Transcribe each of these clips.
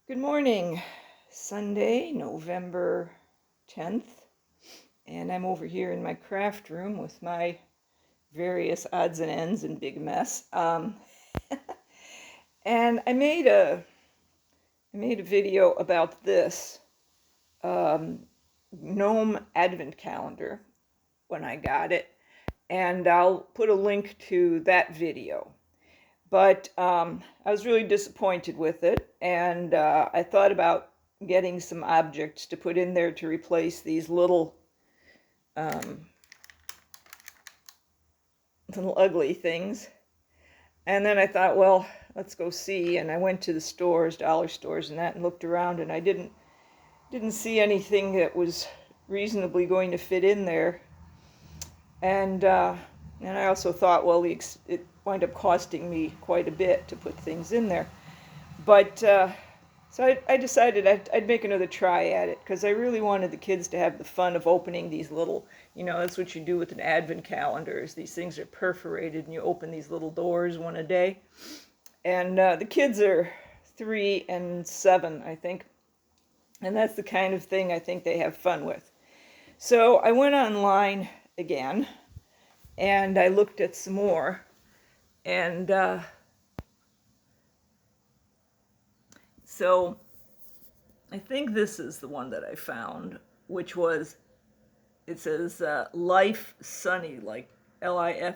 Good morning, Sunday, November 10th, and I'm over here in my craft room with my various odds and ends and big mess. And I made a video about this Gnome Advent Calendar when I got it, and I'll put a link to that video. But I was really disappointed with it, and I thought about getting some objects to put in there to replace these little ugly things. And then I thought, well, let's go see. And I went to the stores, dollar stores and that, and looked around, and I didn't see anything that was reasonably going to fit in there. And I also thought, well, it wound up costing me quite a bit to put things in there. But so I decided I'd make another try at it, because I really wanted the kids to have the fun of opening these little, that's what you do with an advent calendar, is these things are perforated and you open these little doors one a day. And the kids are 3 and 7, I think. And that's the kind of thing I think they have fun with. So I went online again and I looked at some more. And so I think this is the one that I found, which was, it says Life Sunny, like Lifesuny.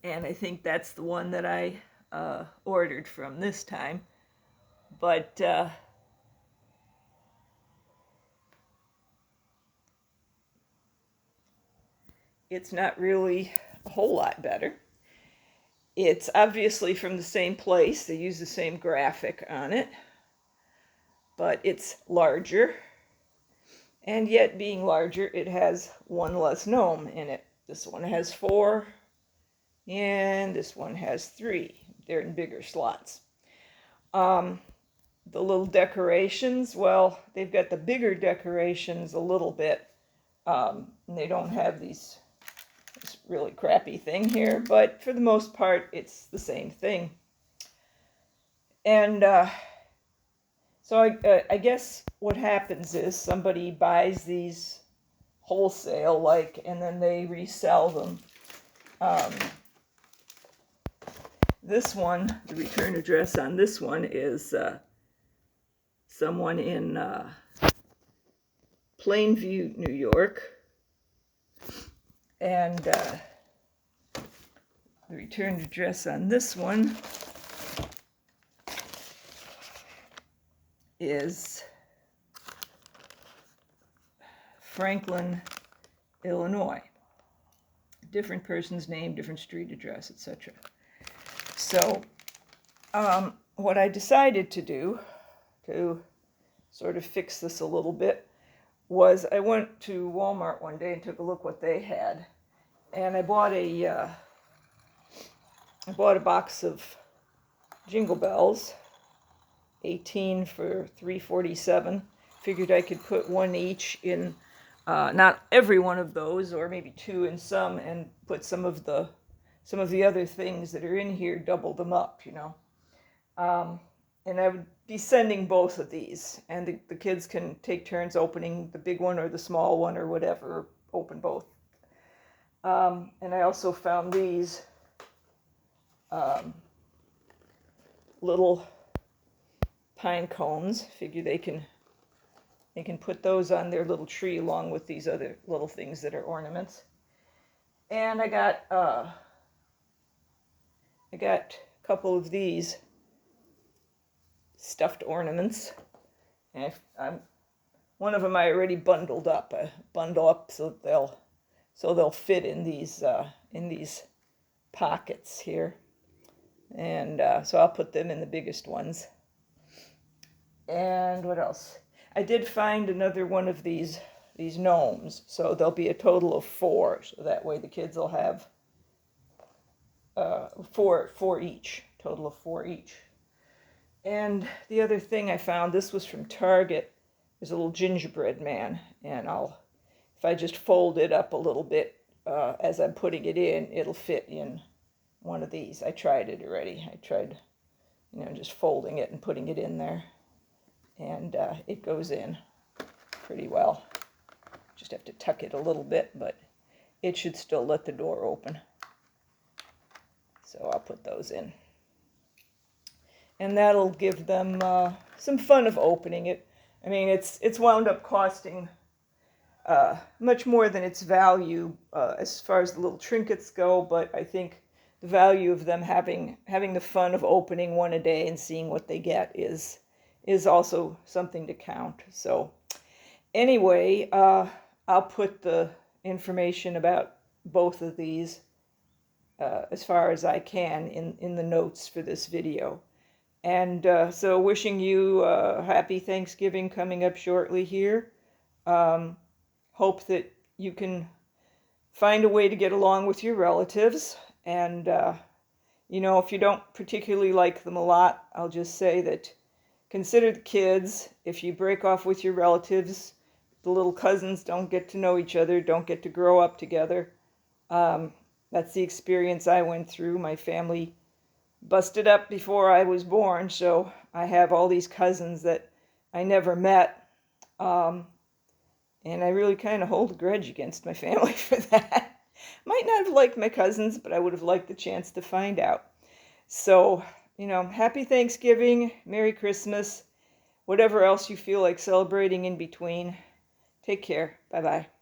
And I think that's the one that I ordered from this time. But it's not really a whole lot better. It's obviously from the same place. They use the same graphic on it, but it's larger. And yet, being larger, it has one less gnome in it. This one has 4, and this one has 3. They're in bigger slots. The little decorations, well, they've got the bigger decorations a little bit. And they don't have this really crappy thing here, but for the most part, it's the same thing. And so I guess what happens is somebody buys these wholesale, and then they resell them. This one, the return address on this one is someone in Plainview, New York. And the return address on this one is Franklin, Illinois. Different person's name, different street address, etc. So what I decided to do to sort of fix this a little bit was I went to Walmart one day and took a look what they had. And I bought a box of Jingle Bells, 18 for $3.47. Figured I could put one each in, not every one of those, or maybe 2 in some, and put some of the other things that are in here, double them up, And I would be sending both of these, and the kids can take turns opening the big one or the small one or whatever, open both. And I also found these little pine cones. Figure they can put those on their little tree along with these other little things that are ornaments. And I got a couple of these stuffed ornaments. And one of them I already bundled up. I bundle up so they'll fit in these pockets here. And so I'll put them in the biggest ones. And what else? I did find another one of these gnomes, so there'll be a total of 4. So that way the kids will have 4 each. Total of 4 each. And the other thing I found, this was from Target, is a little gingerbread man. And if I just fold it up a little bit as I'm putting it in, it'll fit in one of these. I tried it already. I tried just folding it and putting it in there. And it goes in pretty well. Just have to tuck it a little bit, but it should still let the door open. So I'll put those in. And that'll give them some fun of opening it. I mean, it's wound up costing much more than its value as far as the little trinkets go, but I think the value of them having the fun of opening one a day and seeing what they get is also something to count. So anyway, I'll put the information about both of these as far as I can in the notes for this video. And so wishing you a happy Thanksgiving coming up shortly here. Hope that you can find a way to get along with your relatives. And, if you don't particularly like them a lot, I'll just say that consider the kids. If you break off with your relatives, the little cousins don't get to know each other, don't get to grow up together. That's the experience I went through. My family busted up before I was born, so I have all these cousins that I never met. And I really kind of hold a grudge against my family for that. Might not have liked my cousins, but I would have liked the chance to find out. So, happy Thanksgiving, Merry Christmas, whatever else you feel like celebrating in between. Take care. Bye-bye.